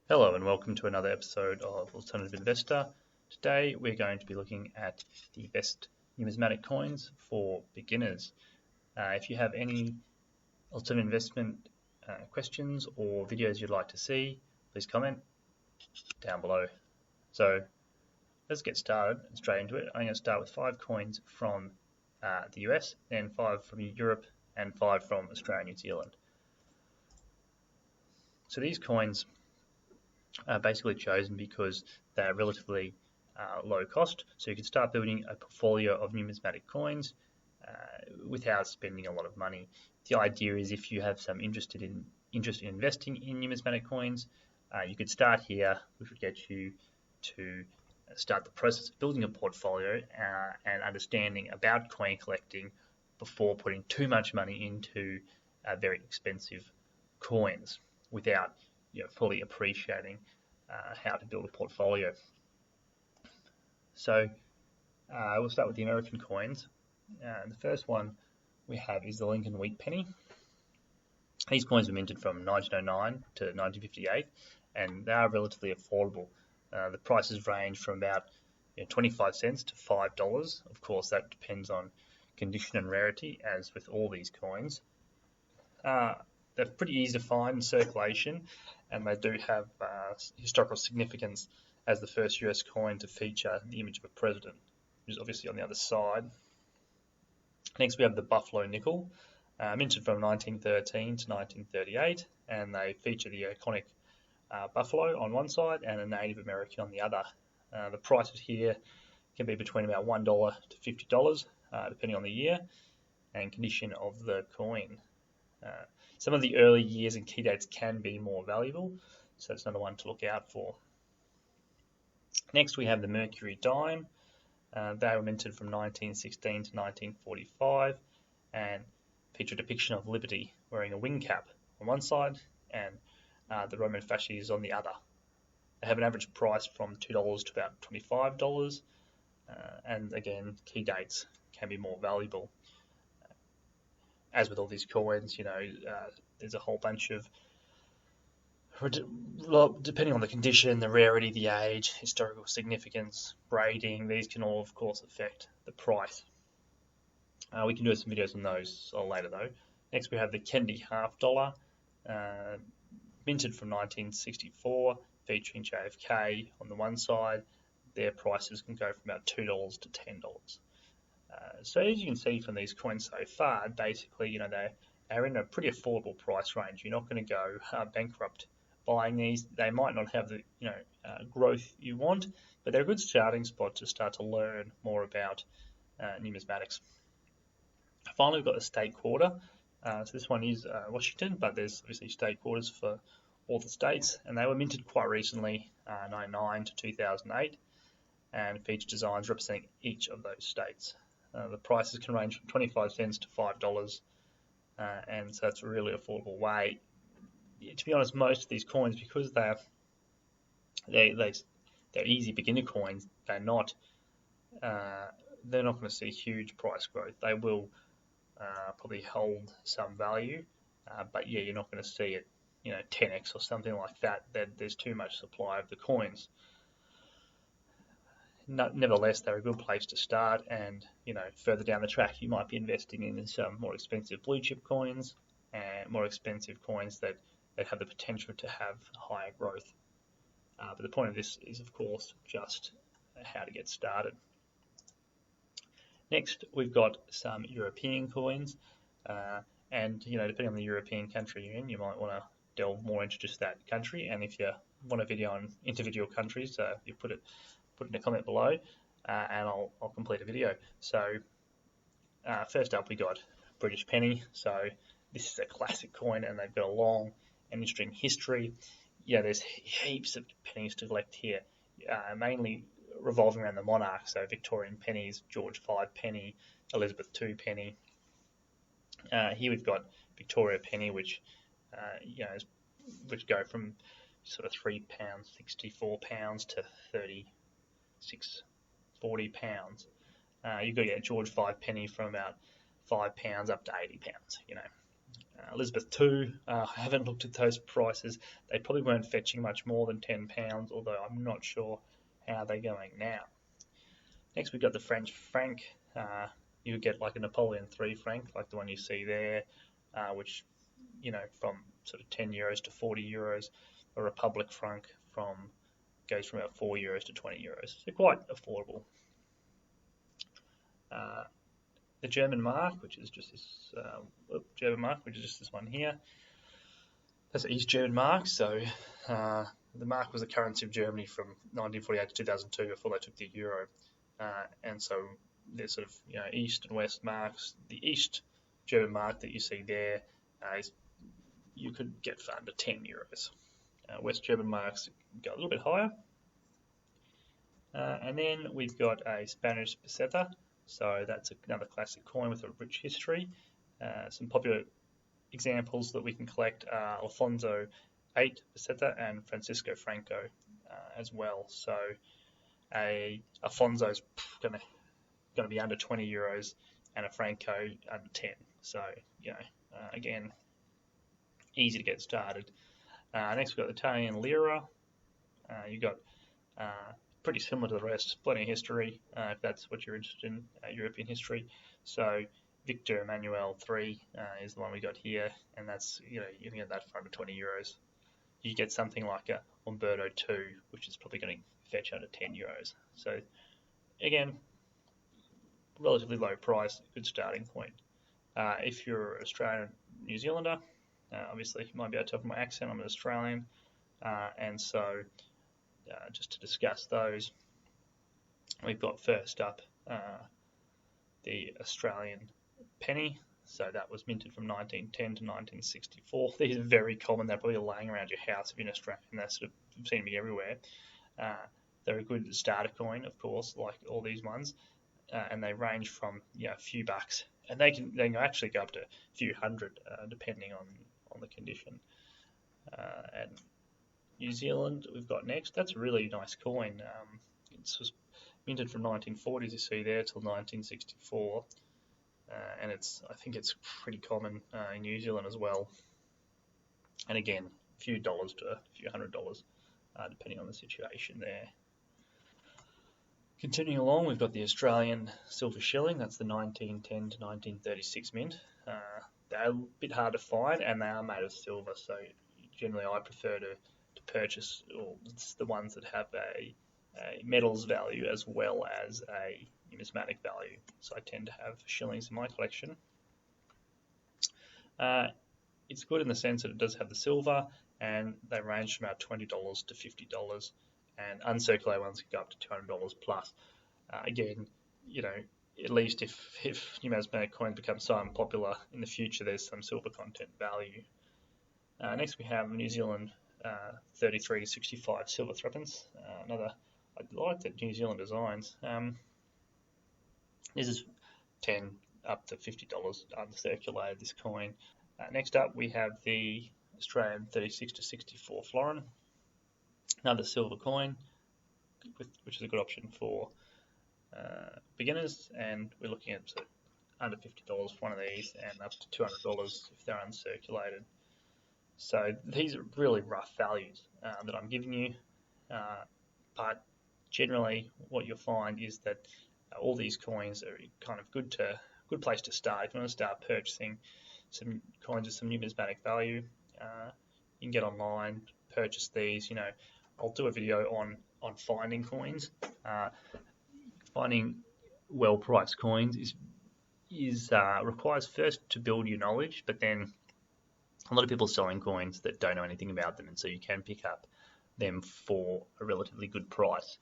Hello and welcome to another episode of Alternative Investor. Today we're going to be looking at the best numismatic coins for beginners. If you have any alternative investment questions or videos you'd like to see, please comment down below. So let's get started straight into it. I'm going to start with 5 coins from the US, then 5 from Europe, and 5 from Australia and New Zealand. So these coins are basically chosen because they're relatively low cost, so you can start building a portfolio of numismatic coins without spending a lot of money. The idea is if you have some interest in investing in numismatic coins, you could start here, which would get you to start the process of building a portfolio and understanding about coin collecting before putting too much money into very expensive coins without fully appreciating how to build a portfolio. So we'll start with the American coins. The first one we have is the Lincoln Wheat Penny. These coins were minted from 1909 to 1958, and they are relatively affordable. The prices range from about 25 cents to $5. Of course, that depends on condition and rarity, as with all these coins. They're pretty easy to find in circulation, and they do have historical significance as the first US coin to feature the image of a president, which is obviously on the other side. Next we have the Buffalo Nickel, minted from 1913 to 1938, and they feature the iconic buffalo on one side and a Native American on the other. The prices here can be between about $1 to $50, depending on the year and condition of the coin. Some of the early years and key dates can be more valuable, so that's another one to look out for. Next we have the Mercury Dime. They were minted from 1916 to 1945 and feature a depiction of Liberty wearing a wing cap on one side and the Roman fasces on the other. They have an average price from $2 to about $25, and again, key dates can be more valuable. As with all these coins, there's a whole bunch of, depending on the condition, the rarity, the age, historical significance, braiding, these can all, of course, affect the price. We can do some videos on those later, though. Next, we have the Kennedy half dollar, minted from 1964, featuring JFK on the one side. Their prices can go from about $2 to $10. So as you can see from these coins so far, basically, they're in a pretty affordable price range. You're not going to go bankrupt buying these. They might not have the growth you want, but they're a good starting spot to start to learn more about numismatics. Finally, we've got the state quarter. So this one is Washington, but there's obviously state quarters for all the states, and they were minted quite recently, 1999 to 2008, and feature designs representing each of those states. The prices can range from 25 cents to $5, and so that's a really affordable way. To be honest, most of these coins, because they're easy beginner coins, they're not going to see huge price growth. They will probably hold some value, but yeah, you're not going to see it 10x or something like that. There's too much supply of the coins. Nevertheless, they're a good place to start, and further down the track you might be investing in some more expensive blue chip coins and more expensive coins that have the potential to have higher growth. But the point of this is, of course, just how to get started. Next, we've got some European coins, and depending on the European country you're in, you might want to delve more into just that country. And if you want a video on individual countries, you put it in a comment below, and I'll complete a video. So first up, we got British penny. So this is a classic coin, and they've got a long and interesting history. There's heaps of pennies to collect here, mainly revolving around the monarchs. So Victorian pennies, George V penny, Elizabeth II penny. Here we've got Victoria penny, which go from sort of £3, £64 to £36.40. You've got George V penny from about £5 up to £80. Elizabeth II, I haven't looked at those prices. They probably weren't fetching much more than £10, although I'm not sure how they're going now. Next, we've got the French franc. You would get like a Napoleon III franc, like the one you see there, which, from sort of €10 to €40. A Republic franc goes from about €4 to €20, so quite affordable. The German mark, which is just this one here. That's the East German mark. So the mark was the currency of Germany from 1948 to 2002 before they took the euro. And so there's sort of East and West marks. The East German mark that you see there you could get for under €10. West German marks go a little bit higher. And then we've got a Spanish peseta. So that's another classic coin with a rich history. Some popular examples that we can collect are Alfonso VIII peseta and Francisco Franco as well. So Alfonso's going to be under €20 and a Franco under 10. So again, easy to get started. Next we've got the Italian lira. You've got pretty similar to the rest, plenty of history if that's what you're interested in, European history. So Victor Emmanuel III is the one we got here, and that's you can get that for under €20. You get something like a Umberto II, which is probably going to fetch under €10. So again, relatively low price, good starting point. If you're an Australian New Zealander, obviously you might be able to tell from my accent, I'm an Australian, and so just to discuss those, we've got first up the Australian penny. So that was minted from 1910 to 1964. These are very common. They're probably laying around your house if you're in Australia, and that's sort of seen to be everywhere. They're a good starter coin, of course, like all these ones, and they range from a few bucks, and they can actually go up to a few hundred depending on the condition. And New Zealand we've got next. That's a really nice coin. It was minted from 1940s, you see there, till 1964, and I think it's pretty common in New Zealand as well. And again, a few dollars to a few $100, depending on the situation there. Continuing along, we've got the Australian silver shilling. That's the 1910 to 1936 mint. They're a bit hard to find, and they are made of silver, so generally I prefer to purchase the ones that have a metals value as well as a numismatic value. So I tend to have shillings in my collection. It's good in the sense that it does have the silver, and they range from about $20 to $50, and uncirculated ones can go up to $200 plus. Again, at least if numismatic coins become so unpopular in the future, there's some silver content value. Next we have New Zealand 33 to 65 silver threepence. I like the New Zealand designs. This is $10 up to $50 uncirculated, this coin. Next up we have the Australian 36 to 64 florin. Another silver coin, which is a good option for beginners, and we're looking at under $50 for one of these, and up to $200 if they're uncirculated. So these are really rough values that I'm giving you, but generally what you'll find is that all these coins are kind of good place to start. If you want to start purchasing some coins with some numismatic value, you can get online, purchase these. I'll do a video on finding coins. Finding well-priced coins requires first to build your knowledge, but then a lot of people are selling coins that don't know anything about them, and so you can pick up them for a relatively good price.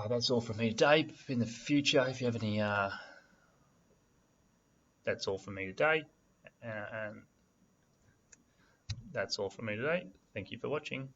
That's all from me today. In the future, if you have any, that's all from me today, and that's all from me today. Thank you for watching.